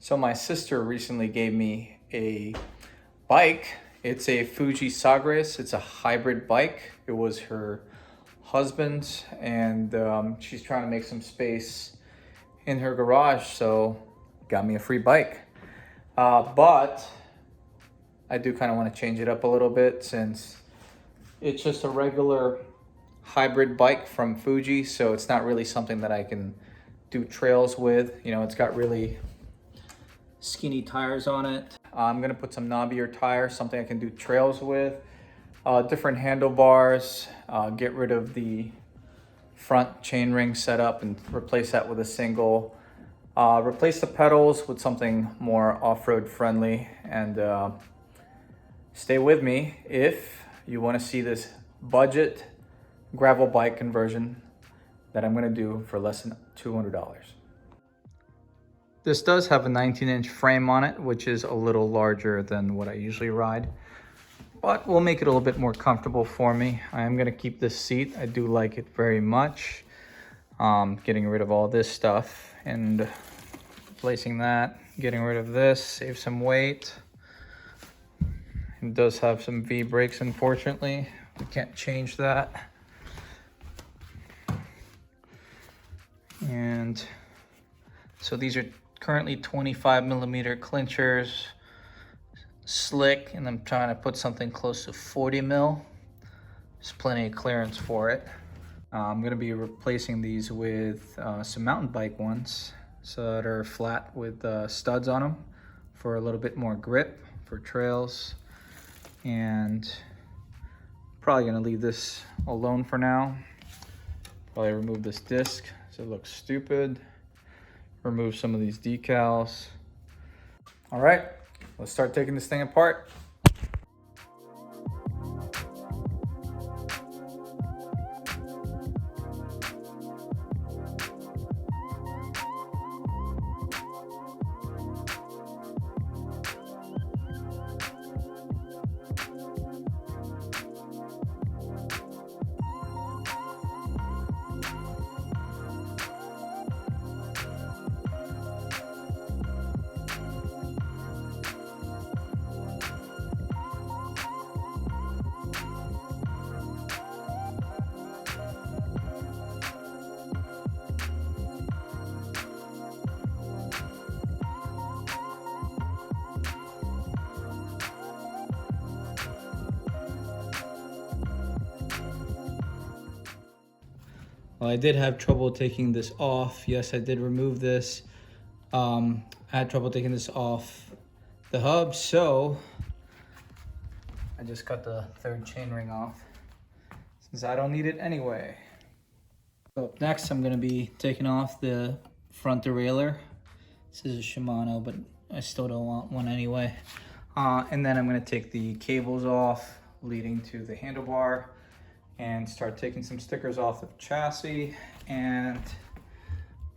So my sister recently gave me a bike. It's a FUJI Sagre. It's a hybrid bike. It was her husband's, and she's trying to make some space in her garage, so got me a free bike. But I do kind of want to change it up a little bit since it's just a regular hybrid bike from Fuji, so it's not really something that I can do trails with. You know, it's got really skinny tires on it. I'm gonna put some knobbier tires, something I can do trails with. Different handlebars, get rid of the front chainring setup and replace that with a single. Replace the pedals with something more off-road friendly, and stay with me if you want to see this budget gravel bike conversion that I'm going to do for less than $200. This does have a 19-inch frame on it, which is a little larger than what I usually ride, but will make it a little bit more comfortable for me. I am going to keep this seat. I do like it very much. Getting rid of all this stuff and replacing that, getting rid of this, save some weight. It does have some V brakes, unfortunately. We can't change that. And so these are currently 25mm clinchers, slick, and I'm trying to put something close to 40mm. There's plenty of clearance for it. I'm going to be replacing these with some mountain bike ones, so that are flat with studs on them for a little bit more grip for trails. And probably going to leave this alone for now. Probably remove this disc so it looks stupid. Remove some of these decals. All right, let's start taking this thing apart. Well, I did have trouble taking this off. Yes, I did remove this. I had trouble taking this off the hub, so I just cut the third chainring off since I don't need it anyway. So up next, I'm going to be taking off the front derailleur. This is a Shimano, but I still don't want one anyway. And then I'm going to take the cables off leading to the handlebar and start taking some stickers off the chassis and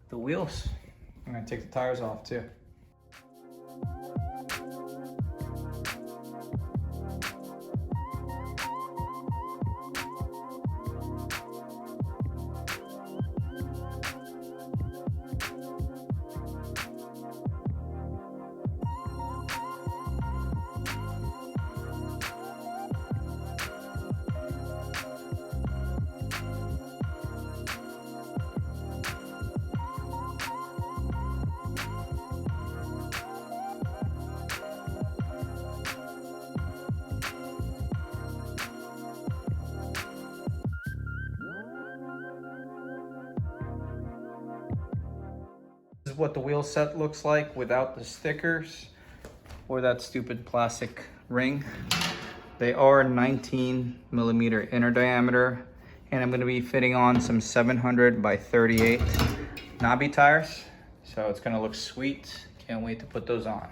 the wheels. I'm going to take the tires off too. This is what the wheel set looks like without the stickers or that stupid plastic ring. They are 19mm inner diameter, and I'm going to be fitting on some 700 by 38 knobby tires, so it's going to look sweet. Can't wait to put those on.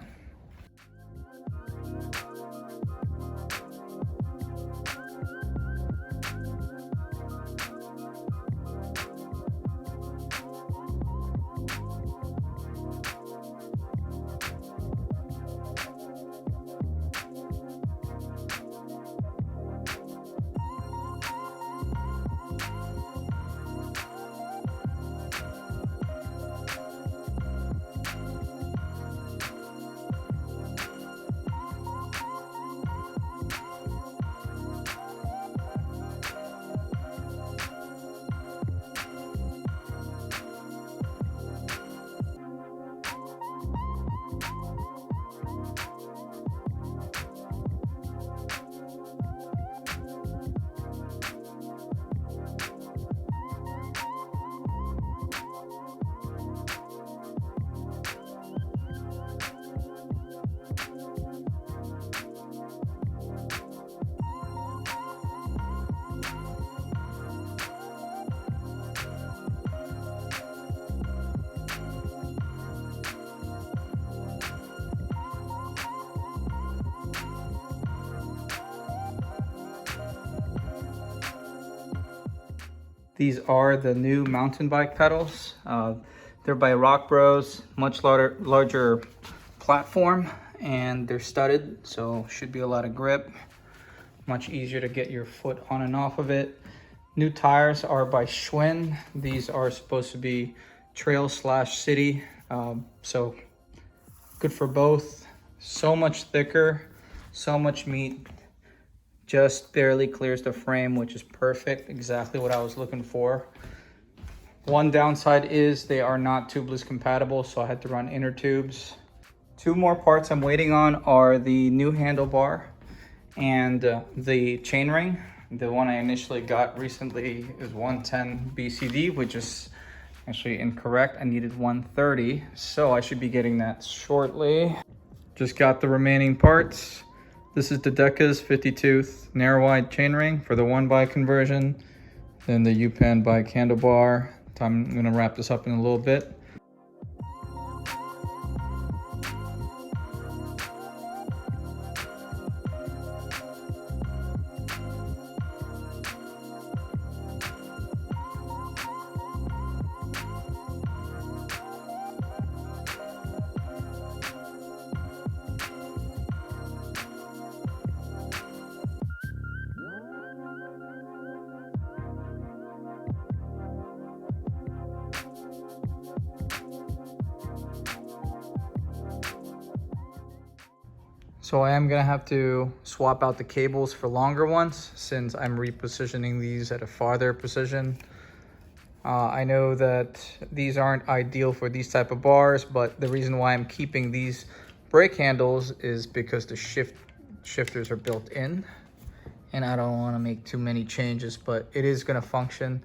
These are the new mountain bike pedals. They're by Rock Bros, much larger platform, and they're studded, so should be a lot of grip. Much easier to get your foot on and off of it. New tires are by Schwinn. These are supposed to be trail/city, so good for both. So much thicker, so much meat. Just barely clears the frame, which is perfect, exactly what I was looking for. One downside is they are not tubeless compatible, so I had to run inner tubes. Two more parts I'm waiting on are the new handlebar and the chainring. The one I initially got recently is 110 BCD, which is actually incorrect. I needed 130, so I should be getting that shortly. Just got the remaining parts. This is the Deca's 50-tooth narrow wide chainring for the 1x conversion. Then the U-Pan bike handlebar. I'm gonna wrap this up in a little bit. So I am gonna have to swap out the cables for longer ones since I'm repositioning these at a farther position. I know that these aren't ideal for these type of bars, but the reason why I'm keeping these brake handles is because the shifters are built in, and I don't wanna make too many changes, but it is gonna function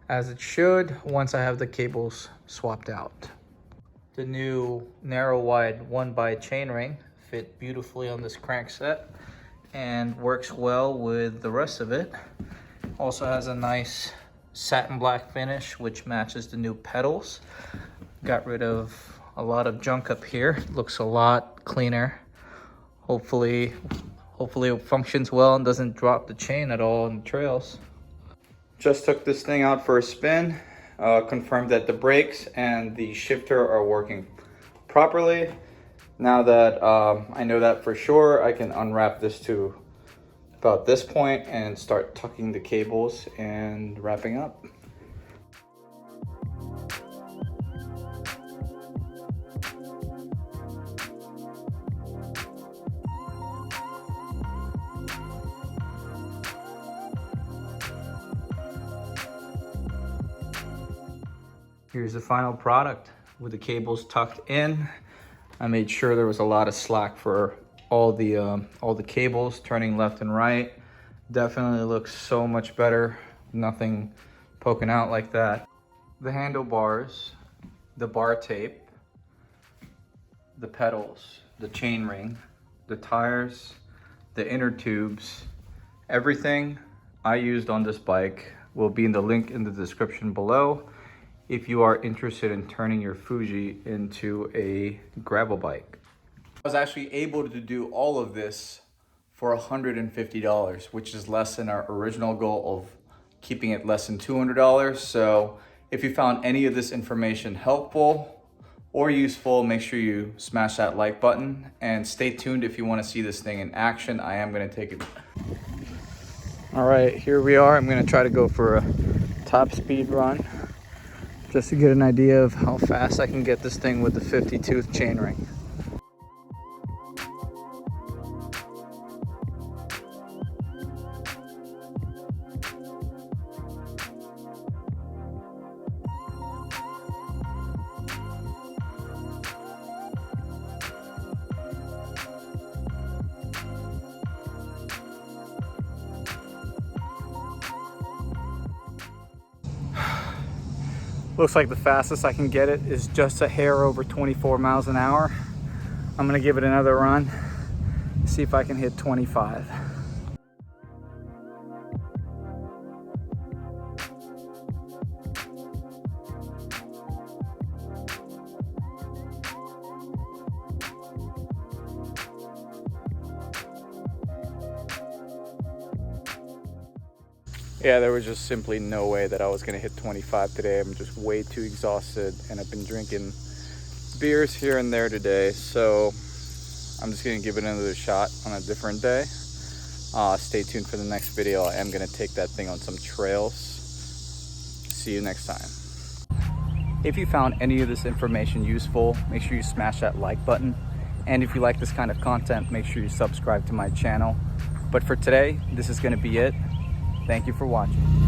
as it should once I have the cables swapped out. The new narrow wide 1x chainring fit beautifully on this crank set and works well with the rest of it. Also has a nice satin black finish, which matches the new pedals. Got rid of a lot of junk up here. Looks a lot cleaner. Hopefully it functions well and doesn't drop the chain at all in the trails. Just took this thing out for a spin. Confirmed that the brakes and the shifter are working properly. Now that I know that for sure, I can unwrap this to about this point and start tucking the cables and wrapping up. Here's the final product with the cables tucked in. I made sure there was a lot of slack for all the cables turning left and right. Definitely looks so much better. Nothing poking out like that. The handlebars, the bar tape, the pedals, the chain ring, the tires, the inner tubes, everything I used on this bike will be in the link in the description below if you are interested in turning your Fuji into a gravel bike. I was actually able to do all of this for $150, which is less than our original goal of keeping it less than $200. So if you found any of this information helpful or useful, make sure you smash that like button and stay tuned if you want to see this thing in action. I am going to take it. All right, here we are. I'm going to try to go for a top speed run, just to get an idea of how fast I can get this thing with the 50-tooth chainring. Looks like the fastest I can get it is just a hair over 24 miles an hour. I'm gonna give it another run, see if I can hit 25. Yeah, there was just simply no way that I was gonna hit 25 today. I'm just way too exhausted, and I've been drinking beers here and there today, so I'm just gonna give it another shot on a different day. Stay tuned for the next video. I am gonna take that thing on some trails. See you next time. If you found any of this information useful, make sure you smash that like button. And if you like this kind of content, make sure you subscribe to my channel. But for today, this is gonna be it. Thank you for watching.